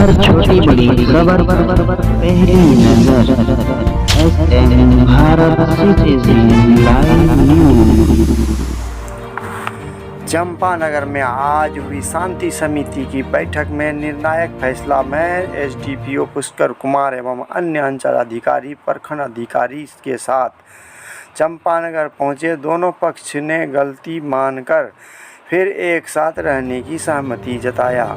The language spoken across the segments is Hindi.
हर छोटी बड़ी खबर पहली नजर SM Bharat citizen live news. Champanagar में आज हुई शांति समिति की बैठक में निर्णायक फैसला में एसडीपीओ पुष्कर कुमार एवं अन्य अंचल अधिकारी प्रखंड अधिकारी के साथ चंपानगर पहुंचे दोनों पक्ष ने गलती मानकर फिर एक साथ रहने की सहमति जताया।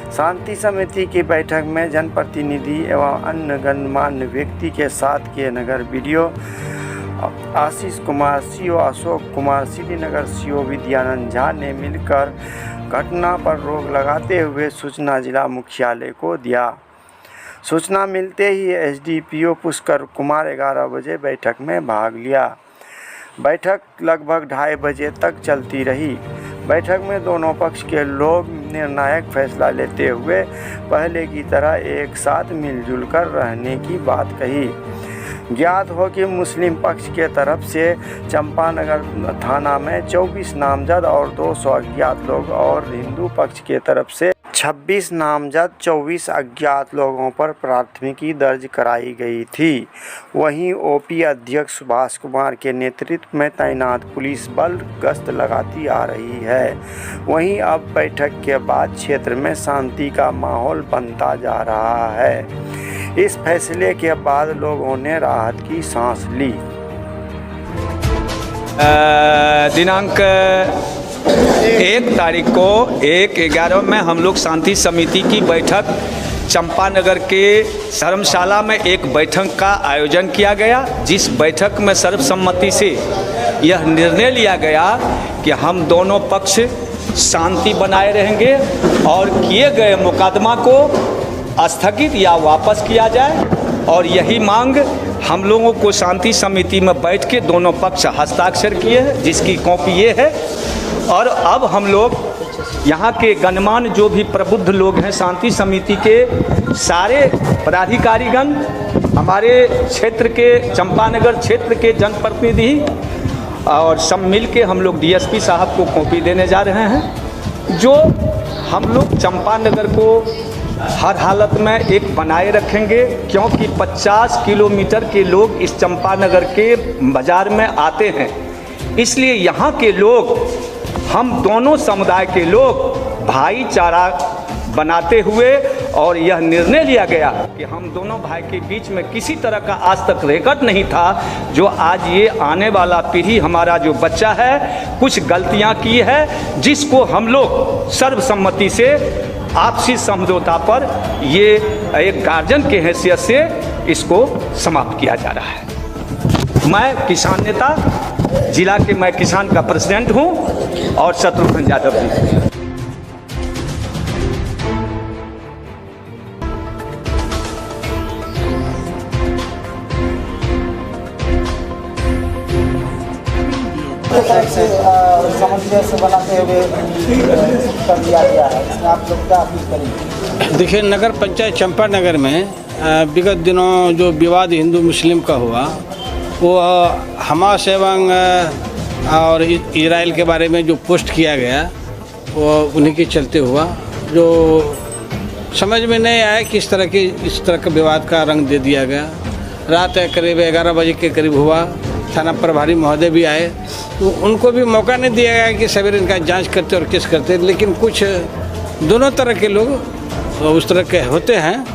शांति समिति की बैठक में जनप्रतिनिधि एवं अन्य गणमान्य व्यक्ति के साथ के नगर BDO Ashish Kumar, CO Ashok Kumar, Srinagar CO Vidyanand Jha ने मिलकर घटना पर रोक लगाते हुए सूचना जिला मुख्यालय को दिया। सूचना मिलते ही एसडीपीओ पुष्कर कुमार 11 बजे बैठक में भाग लिया। बैठक लगभग 2:30 बजे तक चलती रही। बैठक में दोनों पक्ष के लोग निर्णायक फैसला लेते हुए पहले की तरह एक साथ मिलजुल कर रहने की बात कही। ज्ञात हो कि मुस्लिम पक्ष के तरफ से चंपानगर थाना में 24 नामजद और 200 अज्ञात लोग और हिंदू पक्ष के तरफ से 26 नामजद 24 अज्ञात लोगों पर प्राथमिकी दर्ज कराई गई थी। वहीं ओपी अध्यक्ष सुभाष कुमार के नेतृत्व में तैनात पुलिस बल गश्त लगाती आ रही है। वहीं अब बैठक के बाद क्षेत्र में शांति का माहौल बनता जा रहा है। इस फैसले के बाद लोगों ने राहत की सांस ली। दिनांक 1 तारीख को 1/11 में हम लोग शांति समिति की बैठक चंपानगर के धर्मशाला में एक बैठक का आयोजन किया गया, जिस बैठक में सर्वसम्मति से यह निर्णय लिया गया कि हम दोनों पक्ष शांति बनाए रहेंगे और किए गए मुकदमा को स्थगित या वापस किया जाए। और यही मांग हम लोगों को शांति समिति में बैठ के दोनों पक्ष हस्ताक्षर किए हैं, जिसकी कॉपी ये है। और अब हम लोग यहाँ के गणमान्य जो भी प्रबुद्ध लोग हैं, शांति समिति के सारे पदाधिकारीगण, हमारे क्षेत्र के चंपानगर क्षेत्र के जनप्रतिनिधि और सब मिल के हम लोग डीएसपी साहब को कॉपी देने जा रहे हैं, जो हम लोग चंपानगर को हर हालत में एक बनाए रखेंगे, क्योंकि 50 किलोमीटर के लोग इस चंपानगर के बाज़ार में आते हैं। इसलिए यहाँ के लोग, हम दोनों समुदाय के लोग भाईचारा बनाते हुए और यह निर्णय लिया गया कि हम दोनों भाई के बीच में किसी तरह का आज तक रेकॉर्ड नहीं था। जो आज ये आने वाला पीढ़ी हमारा जो बच्चा है कुछ गलतियाँ की है, जिसको हम लोग सर्वसम्मति से आपसी समझौता पर ये एक गार्जियन के हैसियत से इसको समाप्त किया जा रहा है। मैं किसान नेता जिला के, मैं किसान का प्रेसिडेंट हूँ और शत्रुघ्न यादव जी। सामंजस्य बनाते हुए कर दिया गया है, इसमें आप लोग क्या अपील करेंगे? देखिए, नगर पंचायत चंपानगर में विगत दिनों जो विवाद हिंदू मुस्लिम का हुआ, वो हमास एवं और इजराइल के बारे में जो पोस्ट किया गया वो उन्हीं के चलते हुआ, जो समझ में नहीं आया कि इस तरह का विवाद का रंग दे दिया गया। रात करीब 11 बजे के करीब हुआ। थाना प्रभारी महोदय भी आए, तो उनको भी मौका नहीं दिया गया कि सवेरे इनका जांच करते और केस करते। लेकिन कुछ दोनों तरह के लोग उस तरह के होते हैं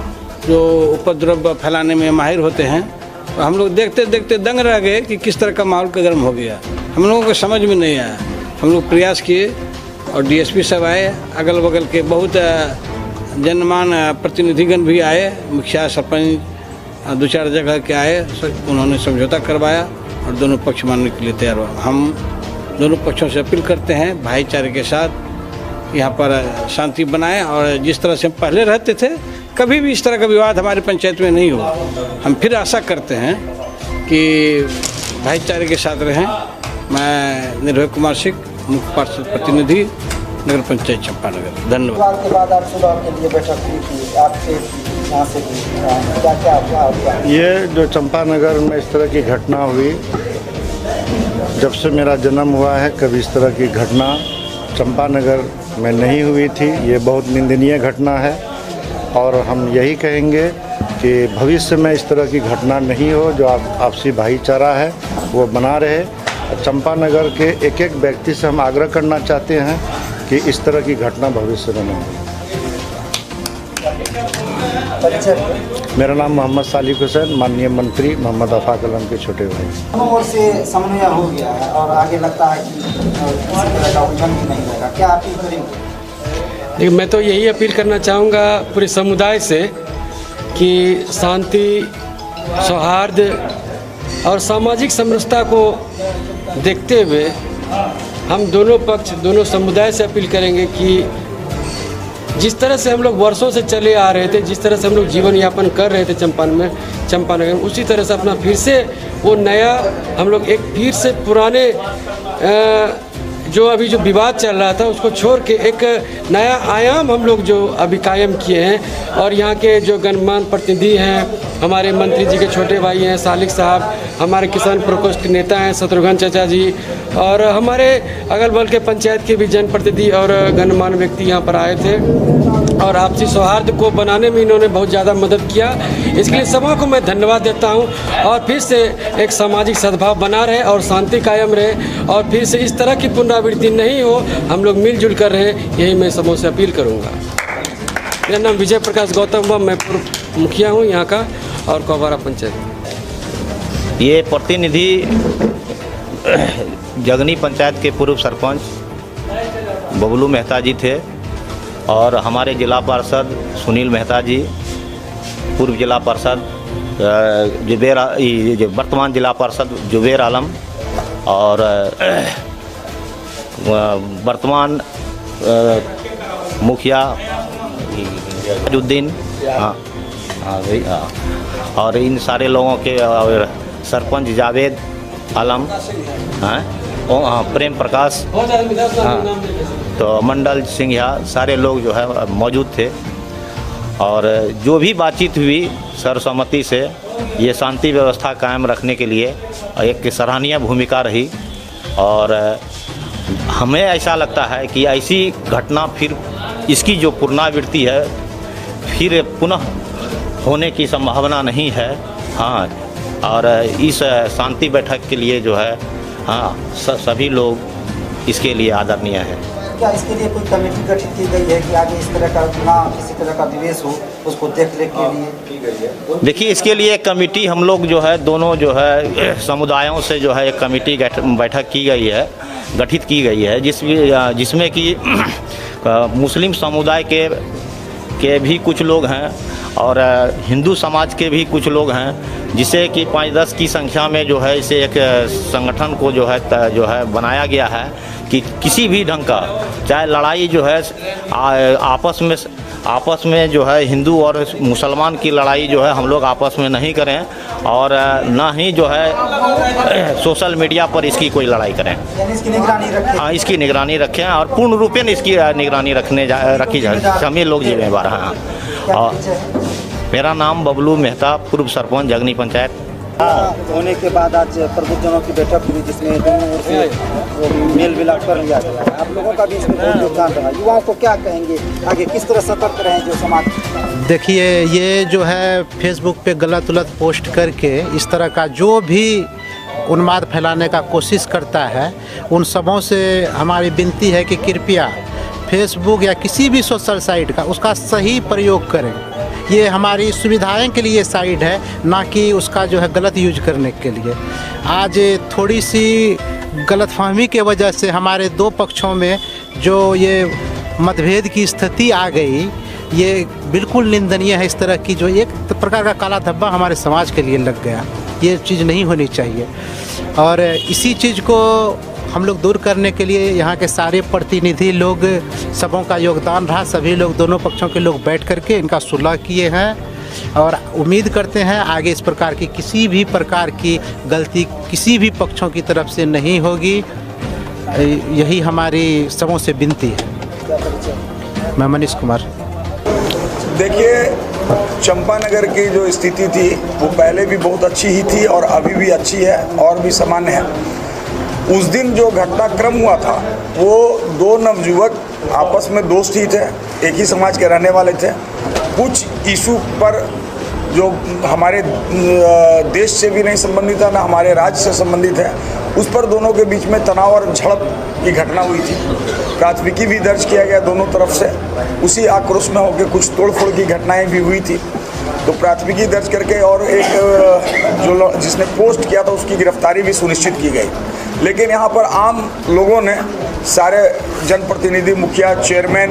जो उपद्रव फैलाने में माहिर होते हैं। तो हम लोग देखते देखते दंग रह गए कि किस तरह का माहौल गर्म हो गया। हम लोगों को समझ में नहीं आया। हम लोग प्रयास किए और डीएसपी साहब आए, अगल बगल के बहुत जनमान प्रतिनिधिगण भी आए, मुखिया सरपंच 2-4 जगह के आए, उन्होंने समझौता करवाया और दोनों पक्ष मानने के लिए तैयार हुआ। हम दोनों पक्षों से अपील करते हैं भाईचारे के साथ यहाँ पर शांति बनाएं, और जिस तरह से हम पहले रहते थे कभी भी इस तरह का विवाद हमारी पंचायत में नहीं हुआ। हम फिर आशा करते हैं कि भाईचारे के साथ रहें। मैं निर्भय कुमार सिंह, मुख्य पार्षद प्रतिनिधि, नगर पंचायत चंपानगर। धन्यवाद। के बाद आप सुबह के लिए बैठक की थी, आपसे यहाँ से क्या ये जो चंपानगर में इस तरह की घटना हुई, जब से मेरा जन्म हुआ है कभी इस तरह की घटना चंपानगर में नहीं हुई थी। ये बहुत निंदनीय घटना है। और हम यही कहेंगे कि भविष्य में इस तरह की घटना नहीं हो। जो आपसी भाईचारा है वो बना रहे। चंपानगर के एक एक व्यक्ति से हम आग्रह करना चाहते हैं कि इस तरह की घटना भविष्य में न हो। मेरा नाम मोहम्मद सालिक हुसैन, माननीय मंत्री मोहम्मद अफाक अलम के छोटे भाई। दोनों ओर से समन्वय हो गया है और आगे लगता है कि किसी तरह का उलझन भी नहीं होगा। क्या अपील करेंगे? लेकिन मैं तो यही अपील करना चाहूँगा पूरे समुदाय से कि शांति, सौहार्द और सामाजिक समरसता को देखते हुए हम दोनों पक्ष, दोनों समुदाय से अपील करेंगे कि जिस तरह से हम लोग वर्षों से चले आ रहे थे, जिस तरह से हम लोग जीवन यापन कर रहे थे चंपानगर में, उसी तरह से अपना फिर से वो नया हम लोग एक फिर से पुराने जो अभी जो विवाद चल रहा था उसको छोड़ के एक नया आयाम हम लोग जो अभी कायम किए हैं। और यहाँ के जो गणमान्य प्रतिनिधि हैं, हमारे मंत्री जी के छोटे भाई हैं सालिक साहब, हमारे किसान प्रकोष्ठ के नेता हैं शत्रुघ्न चाचा जी, और हमारे अगल बगल के पंचायत के भी जनप्रतिनिधि और गणमान्य व्यक्ति यहाँ पर आए थे और आपसी सौहार्द को बनाने में इन्होंने बहुत ज़्यादा मदद किया। इसके लिए सभा को मैं धन्यवाद देता हूँ और फिर से एक सामाजिक सद्भाव बना रहे और शांति कायम रहे और फिर से इस तरह की पुनरावृत्ति नहीं हो, हम लोग मिलजुल कर रहे, यही मैं सबों से अपील करूँगा। मेरा नाम विजय प्रकाश गौतम, मैं पूर्व मुखिया हूँ यहाँ का और कोबारा पंचायत। ये प्रतिनिधि जगनी पंचायत के पूर्व सरपंच बबलू मेहता जी थे और हमारे जिला पार्षद सुनील मेहता जी, पूर्व जिला पार्षद वर्तमान जिला पार्षद जुबेर आलम और वर्तमान मुखिया अजुद्दीन, हाँ भाई, हाँ, और इन सारे लोगों के सरपंच जावेद आलम, हाँ, प्रेम प्रकाश, हाँ, तो मंडल सिंह, सारे लोग जो है मौजूद थे और जो भी बातचीत हुई सर्वसम्मति से ये शांति व्यवस्था कायम रखने के लिए एक सराहनीय भूमिका रही। और हमें ऐसा लगता है कि ऐसी घटना फिर इसकी जो पुनरावृत्ति है फिर पुनः होने की संभावना नहीं है। हाँ, और इस शांति बैठक के लिए जो है, हाँ, सभी लोग इसके लिए आदरणीय है। क्या इसके लिए कोई कमेटी गठित की गई है कि आगे इस तरह का ना किसी तरह का विवेश हो, उसको देखरेख के लिए की गई है? देखिए, इसके लिए कमेटी हम लोग जो है दोनों जो है समुदायों से जो है एक कमेटी बैठक की गई है, गठित की गई है, जिसमें कि मुस्लिम समुदाय के भी कुछ लोग हैं और हिंदू समाज के भी कुछ लोग हैं, जिसे कि 5-10 की संख्या में जो है इसे एक संगठन को जो है बनाया गया है कि किसी भी ढंग का चाहे लड़ाई जो है आपस में जो है हिंदू और मुसलमान की लड़ाई जो है हम लोग आपस में नहीं करें और ना ही जो है सोशल मीडिया पर इसकी कोई लड़ाई करें। इसकी निगरानी रखें। हाँ, इसकी निगरानी रखें और पूर्ण रूपेण इसकी निगरानी रखी जाए, सभी लोग जिम्मेवार हैं। और मेरा नाम बबलू मेहता, पूर्व सरपंच जगनी पंचायत। होने के बाद आज प्रबुद्धजनों की बैठक हुई जिसमें दोनों ओर से मेल मिलाप कर लिया गया। आप लोगों का भी इसमें बहुत योगदान रहा। युवाओं को क्या कहेंगे, आगे किस तरह सतर्क रहें जो समाज? देखिए, ये जो है फेसबुक पे गलत पोस्ट करके इस तरह का जो भी उन्माद फैलाने का कोशिश करता है, उन सबों से हमारी विनती है कि कृपया फेसबुक या किसी भी सोशल साइट का उसका सही प्रयोग करें। ये हमारी सुविधाएं के लिए साइट है, ना कि उसका जो है गलत यूज करने के लिए। आज थोड़ी सी गलतफहमी के वजह से हमारे दो पक्षों में जो ये मतभेद की स्थिति आ गई, ये बिल्कुल निंदनीय है। इस तरह की जो एक प्रकार का काला धब्बा हमारे समाज के लिए लग गया, ये चीज़ नहीं होनी चाहिए। और इसी चीज़ को हम लोग दूर करने के लिए यहाँ के सारे प्रतिनिधि लोग, सबों का योगदान रहा। सभी लोग, दोनों पक्षों के लोग बैठ करके इनका सुलह किए हैं और उम्मीद करते हैं आगे इस प्रकार की किसी भी प्रकार की गलती किसी भी पक्षों की तरफ से नहीं होगी। यही हमारी सबों से विनती है। मैं मनीष कुमार। देखिए, चंपानगर की जो स्थिति थी वो पहले भी बहुत अच्छी ही थी और अभी भी अच्छी है और भी सामान्य है। उस दिन जो घटनाक्रम हुआ था वो दो नवयुवक आपस में दोस्त ही थे, एक ही समाज के रहने वाले थे। कुछ इशू पर जो हमारे देश से भी नहीं संबंधित है, ना हमारे राज्य से संबंधित है, उस पर दोनों के बीच में तनाव और झड़प की घटना हुई थी। प्राथमिकी भी दर्ज किया गया दोनों तरफ से। उसी आक्रोश में होकर कुछ तोड़फोड़ की घटनाएं भी हुई थी, तो प्राथमिकी दर्ज करके और एक जो जिसने पोस्ट किया था उसकी गिरफ्तारी भी सुनिश्चित की गई। लेकिन यहाँ पर आम लोगों ने, सारे जनप्रतिनिधि, मुखिया, चेयरमैन,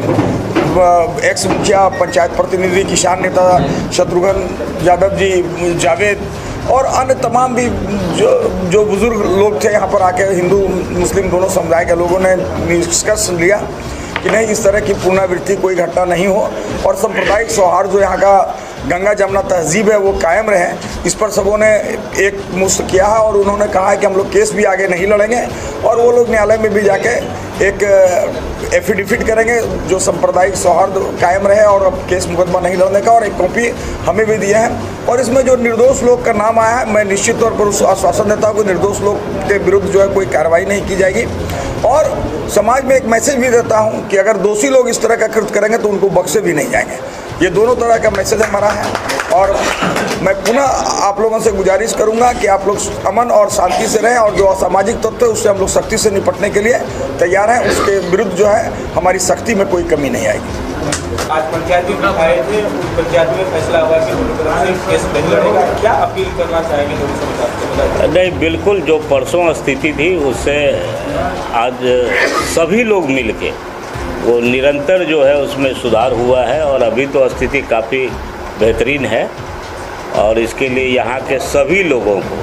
एक्स मुखिया, पंचायत प्रतिनिधि, किसान नेता शत्रुघ्न यादव जी, जावेद और अन्य तमाम भी जो बुजुर्ग लोग थे यहाँ पर आके, हिंदू मुस्लिम दोनों समुदाय के लोगों ने निष्कर्ष लिया कि नहीं, इस तरह की पुनरावृत्ति कोई घटना नहीं हो और सांप्रदायिक सौहार्द जो यहाँ का गंगा जमुना तहजीब है वो कायम रहे। इस पर सबों ने एक मुश्त किया है और उन्होंने कहा है कि हम लोग केस भी आगे नहीं लड़ेंगे और वो लोग न्यायालय में भी जाके एक एफिडेविट करेंगे जो सांप्रदायिक सौहार्द कायम रहे और अब केस मुकदमा नहीं लड़ने का, और एक कॉपी हमें भी दिया है। और इसमें जो निर्दोष लोग का नाम आया है, मैं निश्चित तौर पर उस आश्वासन देता हूँ कि निर्दोष लोग के विरुद्ध जो है कोई कार्रवाई नहीं की जाएगी। और समाज में एक मैसेज भी देता हूँ कि अगर दोषी लोग इस तरह का कृत्य करेंगे तो उनको बख्शे भी नहीं जाएंगे। ये दोनों तरह का मैसेज हमारा है और मैं पुनः आप लोगों से गुजारिश करूंगा कि आप लोग अमन और शांति से रहें और जो असामाजिक तत्व है उससे हम लोग सख्ती से निपटने के लिए तैयार हैं। उसके विरुद्ध जो है हमारी सख्ती में कोई कमी नहीं आएगी। आज पंचायती में आए थे, पंचायत में फैसला हुआ कि केस नहीं लड़ेगा, क्या अपील करना चाहेंगे लोगों से? नहीं, बिल्कुल जो परसों स्थिति थी उससे आज सभी लोग मिल के वो निरंतर जो है उसमें सुधार हुआ है और अभी तो स्थिति काफ़ी बेहतरीन है। और इसके लिए यहाँ के सभी लोगों को,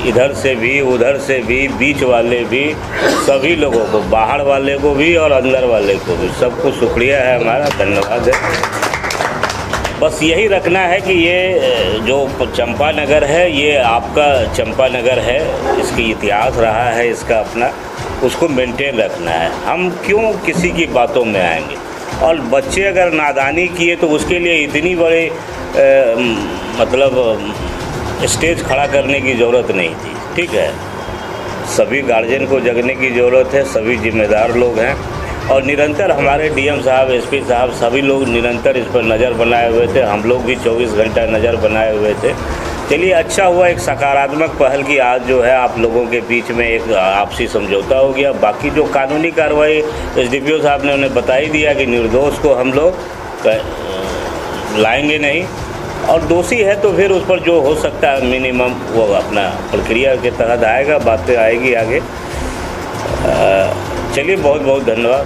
इधर से भी उधर से भी, बीच वाले भी, सभी लोगों को, बाहर वाले को भी और अंदर वाले को भी, सबको शुक्रिया है हमारा, धन्यवाद है। बस यही रखना है कि ये जो चंपानगर है ये आपका चंपानगर है, इसकी इतिहास रहा है इसका अपना, उसको मेंटेन रखना है। हम क्यों किसी की बातों में आएंगे? और बच्चे अगर नादानी किए तो उसके लिए इतनी बड़ी मतलब स्टेज खड़ा करने की ज़रूरत नहीं थी। ठीक है, सभी गार्जियन को जगने की ज़रूरत है, सभी जिम्मेदार लोग हैं और निरंतर हमारे डीएम साहब, एसपी साहब, सभी लोग निरंतर इस पर नज़र बनाए हुए थे। हम लोग भी 24 घंटा नज़र बनाए हुए थे। चलिए, अच्छा हुआ, एक सकारात्मक पहल की आज जो है आप लोगों के बीच में एक आपसी समझौता हो गया। बाकी जो कानूनी कार्रवाई एसडीपीओ साहब ने उन्हें बता ही दिया कि निर्दोष को हम लोग लाएंगे नहीं और दोषी है तो फिर उस पर जो हो सकता है मिनिमम वो अपना प्रक्रिया के तहत आएगा, बातें आएगी आगे। चलिए, बहुत बहुत धन्यवाद।